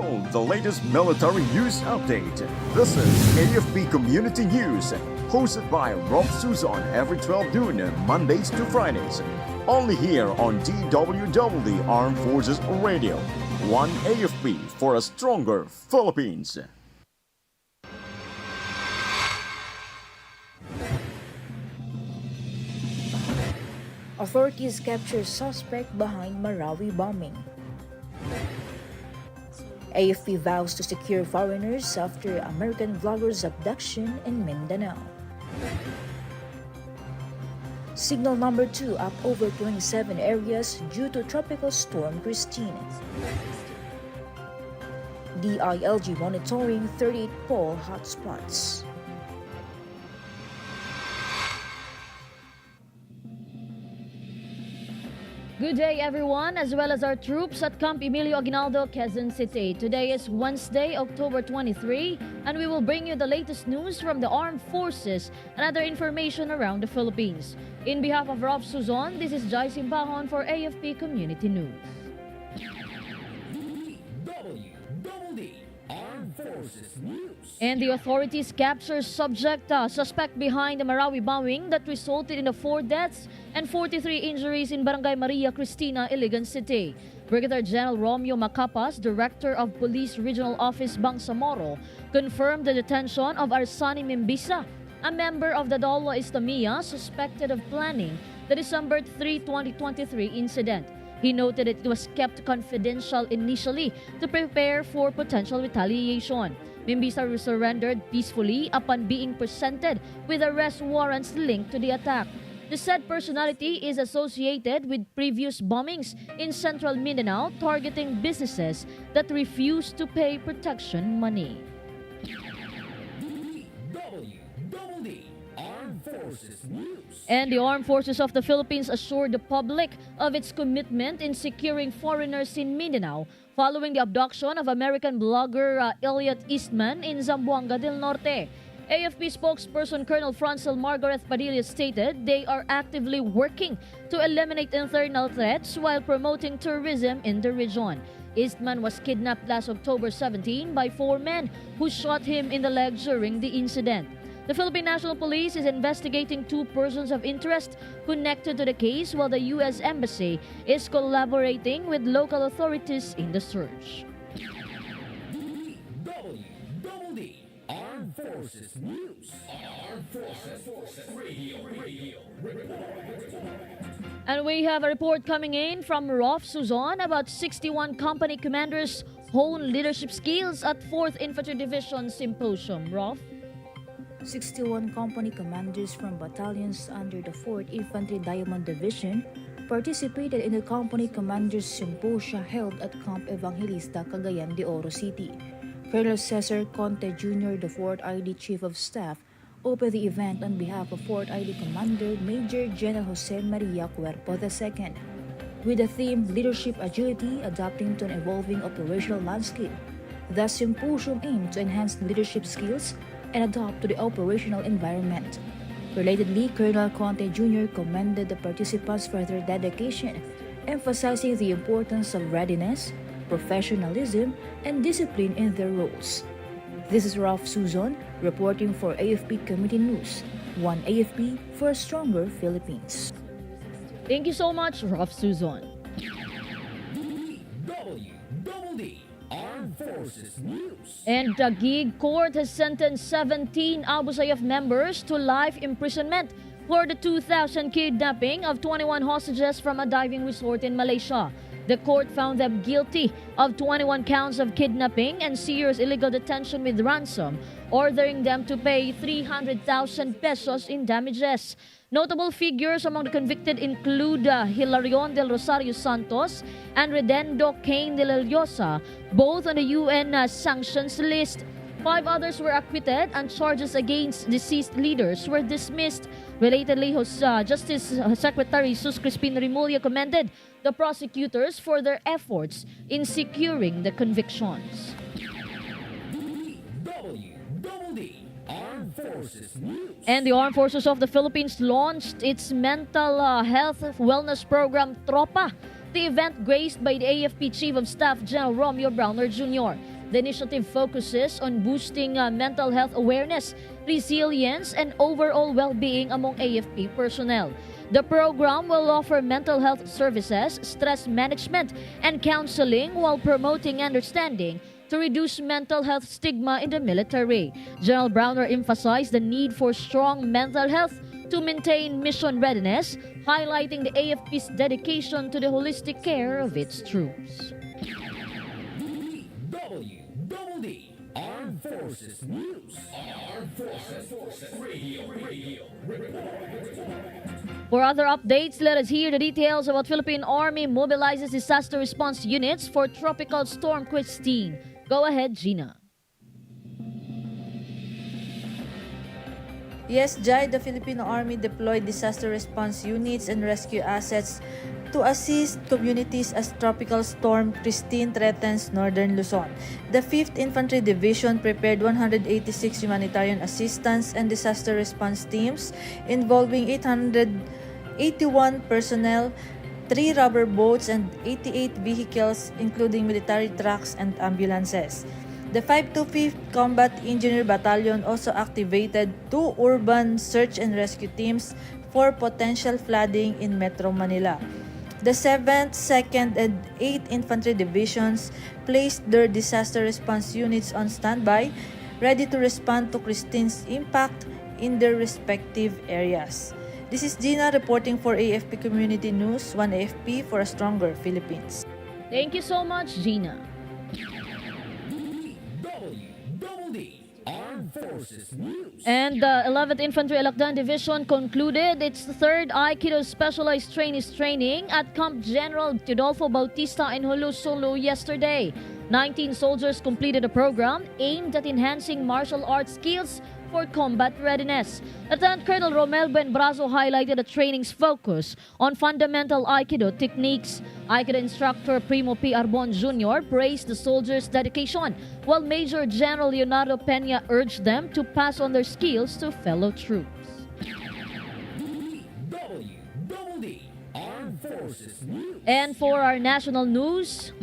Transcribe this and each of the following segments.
know the latest military news update. This is AFP Community News, hosted by Rob Susan every 12 noon, Mondays to Fridays. Only here on DWDD Armed Forces Radio. One AFP for a stronger Philippines. Authorities capture suspect behind Marawi bombing. AFP vows to secure foreigners after American vlogger's abduction in Mindanao. Signal number 2 up over 27 areas due to Tropical Storm Christine. DILG monitoring 38 pole hotspots. Good day everyone, as well as our troops at Camp Emilio Aguinaldo, Quezon City. Today is Wednesday, October 23, and we will bring you the latest news from the armed forces and other information around the Philippines. In behalf of Rob Suzon, this is Jai Simbahon for AFP Community News. DWDD Armed Forces News. And the authorities capture suspect behind the Marawi bombing that resulted in the 4 deaths and 43 injuries in Barangay Maria Cristina, Iligan City. Brigadier General Romeo Macapas, Director of Police Regional Office Bangsamoro, confirmed the detention of Arsani Mimbisa, a member of the Dolo Islamia suspected of planning the December 3, 2023 incident. He noted it was kept confidential initially to prepare for potential retaliation. Mimbisa surrendered peacefully upon being presented with arrest warrants linked to the attack. The said personality is associated with previous bombings in central Mindanao targeting businesses that refuse to pay protection money. DWDD Armed Forces News. And the Armed Forces of the Philippines assured the public of its commitment in securing foreigners in Mindanao following the abduction of American blogger Elliot Eastman in Zamboanga del Norte. AFP spokesperson Colonel Francel Margaret Padilla stated they are actively working to eliminate internal threats while promoting tourism in the region. Eastman was kidnapped last October 17 by 4 men who shot him in the leg during the incident. The Philippine National Police is investigating 2 persons of interest connected to the case, while the U.S. Embassy is collaborating with local authorities in the search. DWDD Armed Forces News. Armed Forces Radio. And we have a report coming in from Rof Suzon about 61 company commanders hone leadership skills at 4th Infantry Division Symposium. Rof? 61 company commanders from battalions under the 4th Infantry Diamond Division participated in the Company Commanders Symposia held at Camp Evangelista, Cagayan de Oro City. Colonel Cesar Conte Jr., the 4th ID Chief of Staff, opened the event on behalf of 4th ID Commander Major General Jose Maria Cuerpo II, with the theme Leadership Agility Adapting to an Evolving Operational Landscape. The symposium aimed to enhance leadership skills and adapt to the operational environment. Relatedly, Colonel Conte Jr. commended the participants for their dedication, emphasizing the importance of readiness, professionalism, and discipline in their roles. This is Ralph Suzon reporting for AFP Community News. One AFP for a stronger Philippines. Thank you so much, Rof Suzon. DWDD Armed Forces News. And the Taguig Court has sentenced 17 Abu Sayyaf members to life imprisonment for the 2000 kidnapping of 21 hostages from a diving resort in Malaysia. The court found them guilty of 21 counts of kidnapping and serious illegal detention with ransom, ordering them to pay 300,000 pesos in damages. Notable figures among the convicted include Hilarion del Rosario Santos and Redendo Cain de la Llosa, both on the UN sanctions list. 5 others were acquitted and charges against deceased leaders were dismissed. Relatedly, Justice Secretary Jesus Crispin Rimulya commended the prosecutors for their efforts in securing the convictions. DWDD Armed Forces News. And the Armed Forces of the Philippines launched its mental health wellness program, Tropa, The event graced by the AFP Chief of Staff General Romeo Browner Jr. The initiative focuses on boosting mental health awareness, resilience, and overall well-being among AFP personnel. The program will offer mental health services, stress management, and counseling while promoting understanding to reduce mental health stigma in the military. General Browner emphasized the need for strong mental health to maintain mission readiness, highlighting the AFP's dedication to the holistic care of its troops. DWDD Armed Forces News. Armed Forces Radio. For other updates, let us hear the details about Philippine Army mobilizes disaster response units for Tropical Storm Christine. Go ahead, Gina. Yes, Jai, the Filipino Army deployed disaster response units and rescue assets to assist communities as Tropical Storm Christine threatens northern Luzon. The 5th Infantry Division prepared 186 humanitarian assistance and disaster response teams involving 881 personnel, 3 rubber boats, and 88 vehicles including military trucks and ambulances. The 525th Combat Engineer Battalion also activated 2 urban search and rescue teams for potential flooding in Metro Manila. The 7th, 2nd, and 8th Infantry Divisions placed their disaster response units on standby, ready to respond to Christine's impact in their respective areas. This is Gina reporting for AFP Community News, 1 AFP for a stronger Philippines. Thank you so much, Gina. DWDD Armed Forces News. And the 11th Infantry Alacdan Division concluded its third Aikido Specialized Trainees Training at Camp General Teodolfo Bautista in Hulusulu yesterday. 19 soldiers completed a program aimed at enhancing martial arts skills for combat readiness. Lieutenant Colonel Romel Buenbrazo highlighted the training's focus on fundamental Aikido techniques. Aikido instructor Primo P. Arbon Jr. praised the soldiers' dedication, while Major General Leonardo Peña urged them to pass on their skills to fellow troops. DWDD Armed Forces News. And for our national news,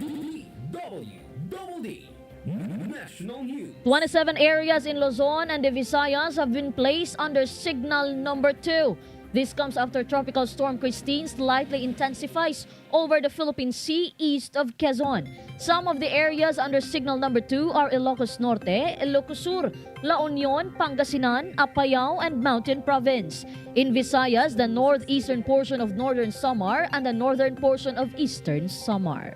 DWDD National News. 27 areas in Luzon and the Visayas have been placed under signal number 2. This comes after Tropical Storm Christine slightly intensifies over the Philippine Sea east of Quezon. Some of the areas under signal number 2 are Ilocos Norte, Ilocos Sur, La Union, Pangasinan, Apayao, and Mountain Province. In Visayas, the northeastern portion of northern Samar and the northern portion of eastern Samar.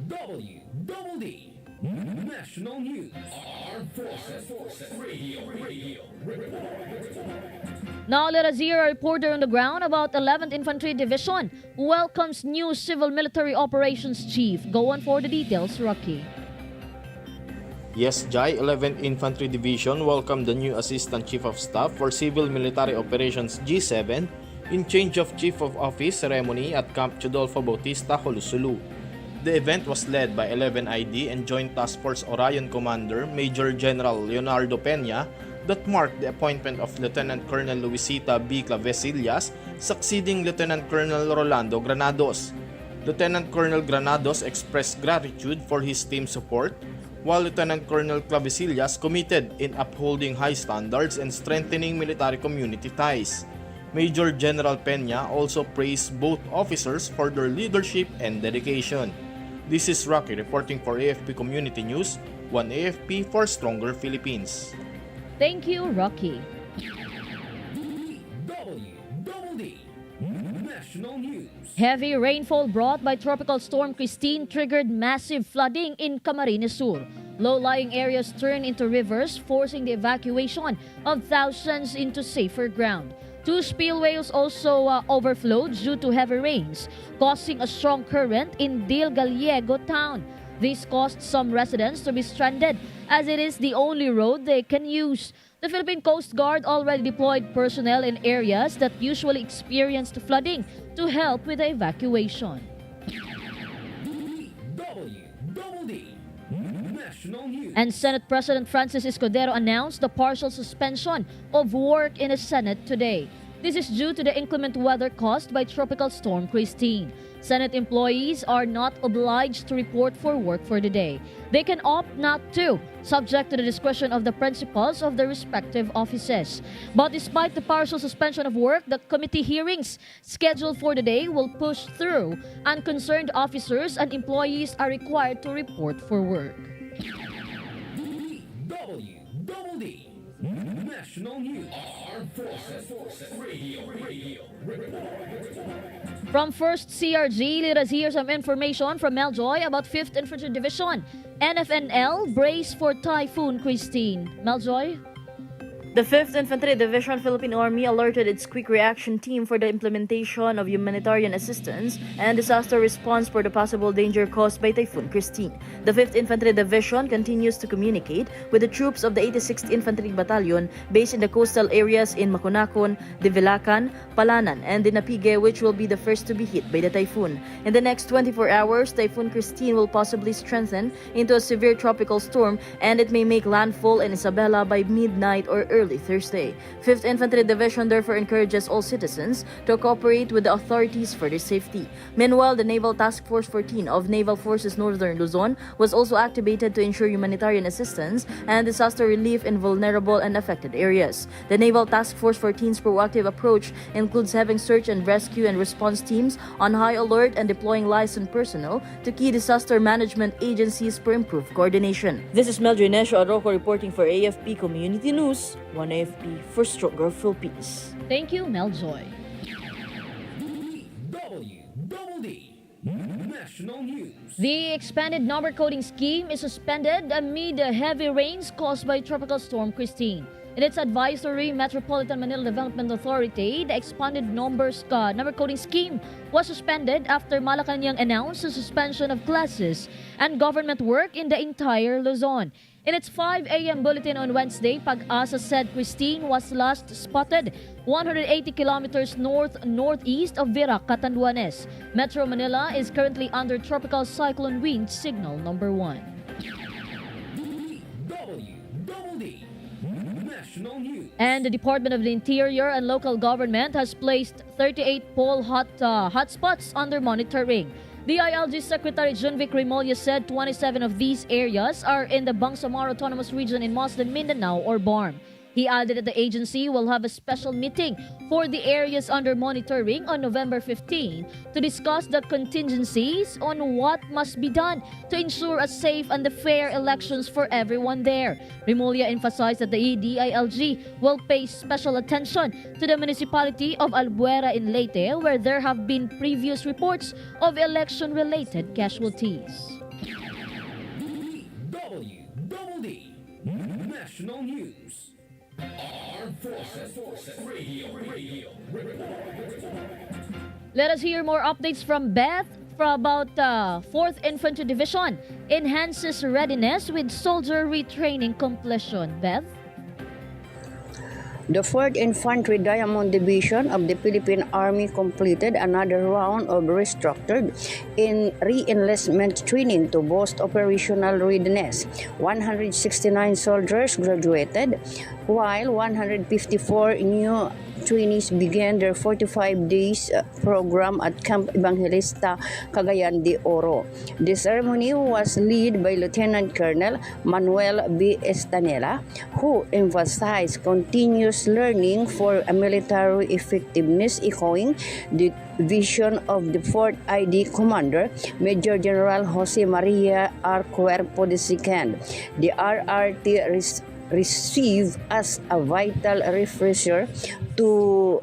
DWDD National News. Armed Forces Radio. Now let us hear a reporter on the ground about 11th Infantry Division welcomes new Civil Military Operations Chief. Go on for the details, Rocky. Yes, Jai, 11th Infantry Division welcomed the new Assistant Chief of Staff for Civil Military Operations G7 in change of Chief of Office ceremony at Camp Teodolfo Bautista, Hulusulu. The event was led by 11ID and Joint Task Force Orion Commander Major General Leonardo Peña that marked the appointment of Lieutenant Colonel Luisita B. Clavesillas succeeding Lieutenant Colonel Rolando Granados. Lieutenant Colonel Granados expressed gratitude for his team support, while Lieutenant Colonel Clavesillas committed in upholding high standards and strengthening military community ties. Major General Peña also praised both officers for their leadership and dedication. This is Rocky reporting for AFP Community News, 1 AFP for Stronger Philippines. Thank you, Rocky. DWDD National News. Heavy rainfall brought by Tropical Storm Christine triggered massive flooding in Camarines Sur. Low-lying areas turned into rivers, forcing the evacuation of thousands into safer ground. 2 spillways also overflowed due to heavy rains, causing a strong current in Del Gallego town. This caused some residents to be stranded, as it is the only road they can use. The Philippine Coast Guard already deployed personnel in areas that usually experienced flooding to help with the evacuation. DWDD National News. And Senate President Francis Escudero announced the partial suspension of work in the Senate today. This is due to the inclement weather caused by Tropical Storm Christine. Senate employees are not obliged to report for work for the day. They can opt not to, subject to the discretion of the principals of their respective offices. But despite the partial suspension of work, the committee hearings scheduled for the day will push through, and concerned officers and employees are required to report for work. DWDD National News. Armed Forces Radio. From 1st CRG, let us hear some information from Meljoy about 5th Infantry Division. NFNL brace for Typhoon Christine. Meljoy? The 5th Infantry Division Philippine Army alerted its quick reaction team for the implementation of humanitarian assistance and disaster response for the possible danger caused by Typhoon Christine. The 5th Infantry Division continues to communicate with the troops of the 86th Infantry Battalion based in the coastal areas in Makunakon, Divilacan, Palanan, and Dinapigue, which will be the first to be hit by the typhoon. In the next 24 hours, Typhoon Christine will possibly strengthen into a severe tropical storm, and it may make landfall in Isabela by midnight or early Thursday. 5th Infantry Division therefore encourages all citizens to cooperate with the authorities for their safety. Meanwhile, the Naval Task Force 14 of Naval Forces Northern Luzon was also activated to ensure humanitarian assistance and disaster relief in vulnerable and affected areas. The Naval Task Force 14's proactive approach includes having search and rescue and response teams on high alert and deploying licensed personnel to key disaster management agencies for improved coordination. This is Meldry Nesho Arroco reporting for AFP Community News. One AFP for stronger Philippines. Thank you, Meljoy. DWDD National News. The expanded number coding scheme is suspended amid the heavy rains caused by Tropical Storm Christine. In its advisory, Metropolitan Manila Development Authority, the expanded number coding scheme was suspended after Malacanang announced the suspension of classes and government work in the entire Luzon. In its 5 a.m. bulletin on Wednesday, Pag-asa said Christine was last spotted 180 kilometers northeast of Virac, Catanduanes. Metro Manila is currently under tropical cyclone wind signal number 1. DWDD National News. And the Department of the Interior and Local Government has placed 38 poll hotspots under monitoring. The ILG Secretary Junvic Remolla said 27 of these areas are in the Bangsamoro Autonomous Region in Muslim Mindanao or BARM. He added that the agency will have a special meeting for the areas under monitoring on November 15 to discuss the contingencies on what must be done to ensure a safe and fair elections for everyone there. Remolla emphasized that the DILG will pay special attention to the municipality of Albuera in Leyte, where there have been previous reports of election-related casualties. DWDD National News. Armed Forces Radio. Let us hear more updates from Beth about 4th Infantry Division enhances readiness with soldier retraining completion. Beth? The 4th Infantry Diamond Division of the Philippine Army completed another round of restructured in re-enlistment training to boost operational readiness. 169 soldiers graduated, while 154 new trainees began their 45 days program at Camp Evangelista, Cagayan de Oro. The ceremony was led by Lieutenant Colonel Manuel B. Estanela, who emphasized continuous learning for military effectiveness, echoing the vision of the 4th ID Commander, Major General Jose Maria R. Cuerpo II. The RRT receive as a vital refresher to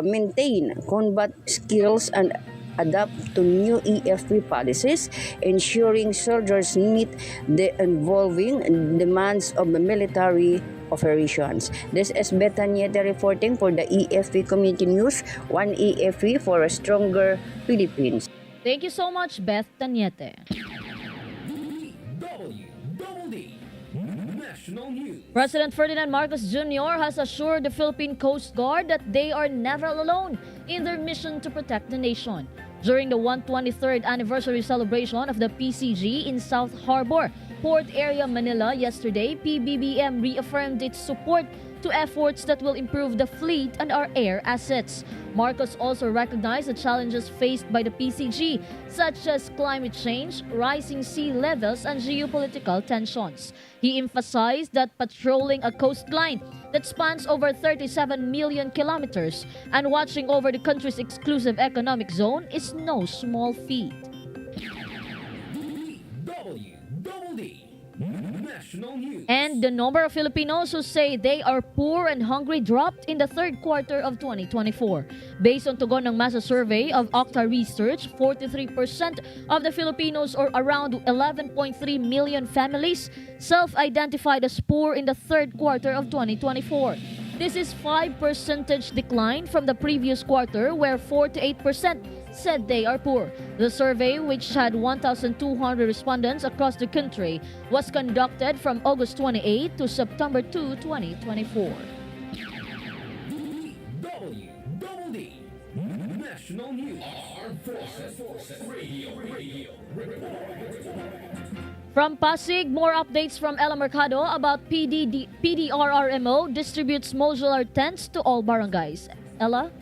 maintain combat skills and adapt to new AFP policies, ensuring soldiers meet the evolving demands of the military operations. This is Betanieta reporting for the AFP Community News, one AFP for a stronger Philippines. Thank you so much, Beth Taniete. DWDD National News. President Ferdinand Marcos Jr. has assured the Philippine Coast Guard that they are never alone in their mission to protect the nation. During the 123rd anniversary celebration of the PCG in South Harbor, Port Area, Manila yesterday, PBBM reaffirmed its support to efforts that will improve the fleet and our air assets. Marcos also recognized the challenges faced by the PCG, such as climate change, rising sea levels, and geopolitical tensions. He emphasized that patrolling a coastline that spans over 37 million kilometers and watching over the country's exclusive economic zone is no small feat. DWDD National News. And the number of Filipinos who say they are poor and hungry dropped in the third quarter of 2024. Based on tugon ng masa survey of Octa Research, 43% of the Filipinos, or around 11.3 million families, self-identified as poor in the third quarter of 2024. This is 5 percentage decline from the previous quarter, where 48% said they are poor. The survey, which had 1,200 respondents across the country, was conducted from August 28 to September 2, 2024. DWDD National News. Armed Forces Radio. From Pasig, more updates from Ella Mercado about PDRRMO distributes modular tents to all barangays. Ella?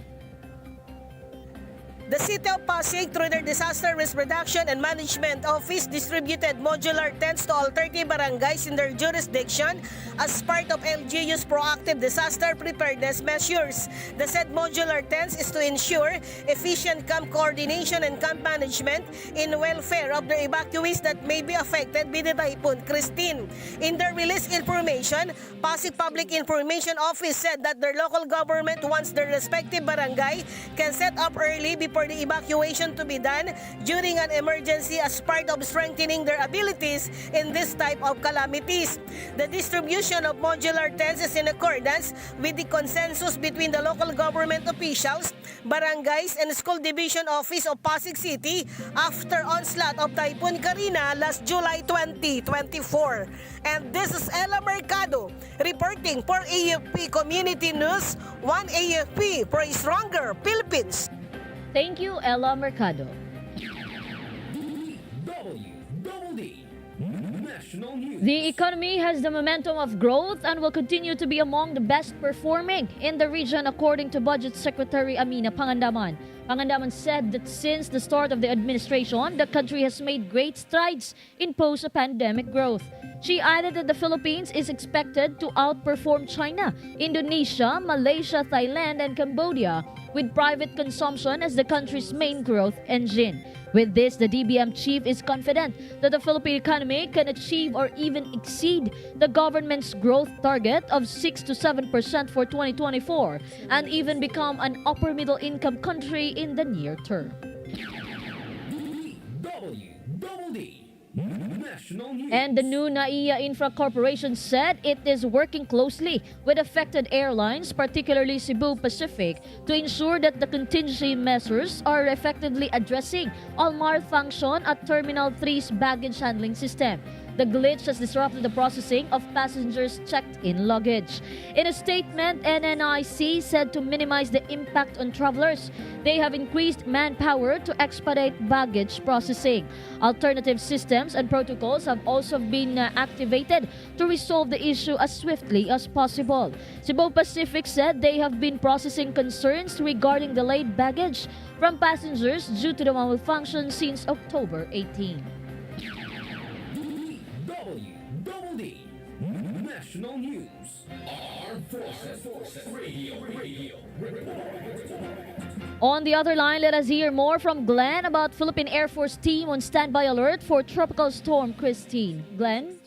The City of Pasig, through their Disaster Risk Reduction and Management Office, distributed modular tents to all 30 barangays in their jurisdiction as part of LGU's proactive disaster preparedness measures. The said modular tents is to ensure efficient camp coordination and camp management in welfare of the evacuees that may be affected by the Typhoon Christine. In their release information, Pasig Public Information Office said that their local government wants their respective barangay can set up early before the evacuation to be done during an emergency as part of strengthening their abilities in this type of calamities. The distribution of modular tents is in accordance with the consensus between the local government officials, barangays, and school division office of Pasig City after onslaught of Typhoon Karina last July 2024. And this is Ella Mercado reporting for AFP Community News, 1 AFP for a stronger Philippines. Thank you, Ella Mercado. DWDD National News. The economy has the momentum of growth and will continue to be among the best performing in the region, according to Budget Secretary Amina Pangandaman. Pangandaman said that since the start of the administration, the country has made great strides in post-pandemic growth. She added that the Philippines is expected to outperform China, Indonesia, Malaysia, Thailand, and Cambodia, with private consumption as the country's main growth engine. With this, the DBM chief is confident that the Philippine economy can achieve or even exceed the government's growth target of 6 to 7% for 2024 and even become an upper middle income country in the near term. DWDD National News. And the new NAIA Infra Corporation said it is working closely with affected airlines, particularly Cebu Pacific, to ensure that the contingency measures are effectively addressing all malfunction at Terminal 3's baggage handling system. The glitch has disrupted the processing of passengers' checked-in luggage. In a statement, NNIC said to minimize the impact on travelers, they have increased manpower to expedite baggage processing. Alternative systems and protocols have also been activated to resolve the issue as swiftly as possible. Cebu Pacific said they have been processing concerns regarding delayed baggage from passengers due to the malfunction since October 18. DWDD National News. Armed Forces Radio. On the other line, let us hear more from Glenn about Philippine Air Force team on standby alert for Tropical Storm Christine. Glenn?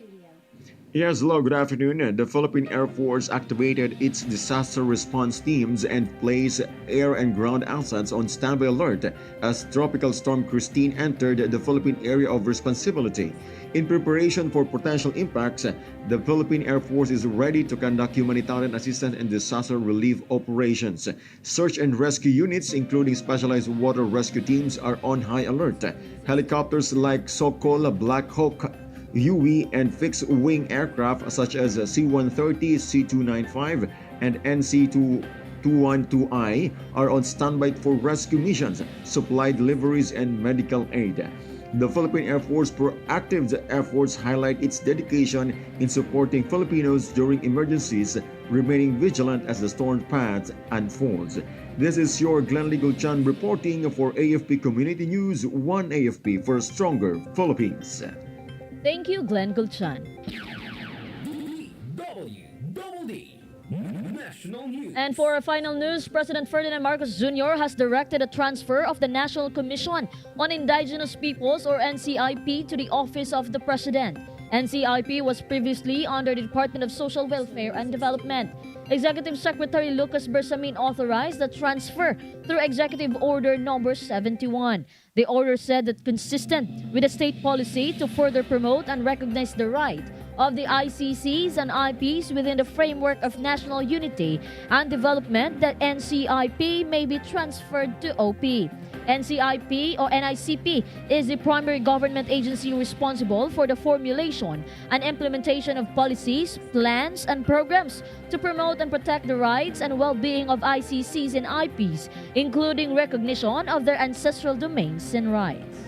Yes, hello, good afternoon. The Philippine Air Force activated its disaster response teams and placed air and ground assets on standby alert as Tropical Storm Christine entered the Philippine area of responsibility. In preparation for potential impacts, the Philippine Air Force is ready to conduct humanitarian assistance and disaster relief operations. Search and rescue units, including specialized water rescue teams, are on high alert. Helicopters like Sokol, Black Hawk, UE, and fixed-wing aircraft such as C-130, C-295, and NC-212I are on standby for rescue missions, supply deliveries, and medical aid. The Philippine Air Force proactive efforts highlight its dedication in supporting Filipinos during emergencies, remaining vigilant as the storm path unfolds. This is your Glenn Legal Chan reporting for AFP Community News, 1 AFP for a stronger Philippines. Thank you, Glenn Gulchan. DWDD National News. And for our final news, President Ferdinand Marcos Jr. has directed a transfer of the National Commission on Indigenous Peoples or NCIP to the Office of the President. NCIP was previously under the Department of Social Welfare and Development. Executive Secretary Lucas Bersamin authorized the transfer through Executive Order Number 71. The order said that consistent with the state policy to further promote and recognize the right of the ICCs and IPs within the framework of national unity and development, that NCIP may be transferred to OP. NCIP or NICP is the primary government agency responsible for the formulation and implementation of policies, plans, and programs to promote and protect the rights and well-being of ICCs and IPs, including recognition of their ancestral domains and rights.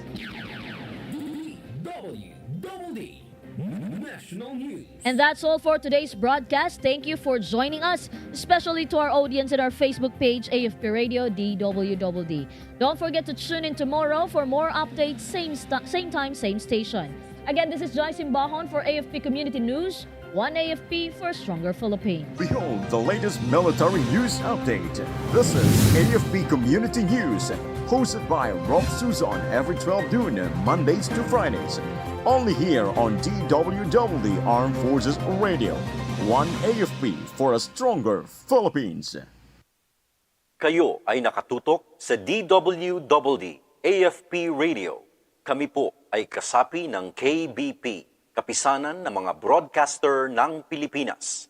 DWDD National News. And that's all for today's broadcast. Thank you for joining us, especially to our audience at our Facebook page, AFP Radio DWDD. Don't forget to tune in tomorrow for more updates, same time, same station. Again, this is Joyce Imbahon for AFP Community News, 1 AFP for a stronger Philippines. Behold the latest military news update. This is AFP Community News, hosted by Rob Suzon every 12 noon, Mondays to Fridays. Only here on DWDD Armed Forces Radio. 1 AFP for a stronger Philippines. Kayo ay nakatutok sa DWDD AFP Radio. Kami po ay kasapi ng KBP, Kapisanan ng mga Broadcaster ng Pilipinas.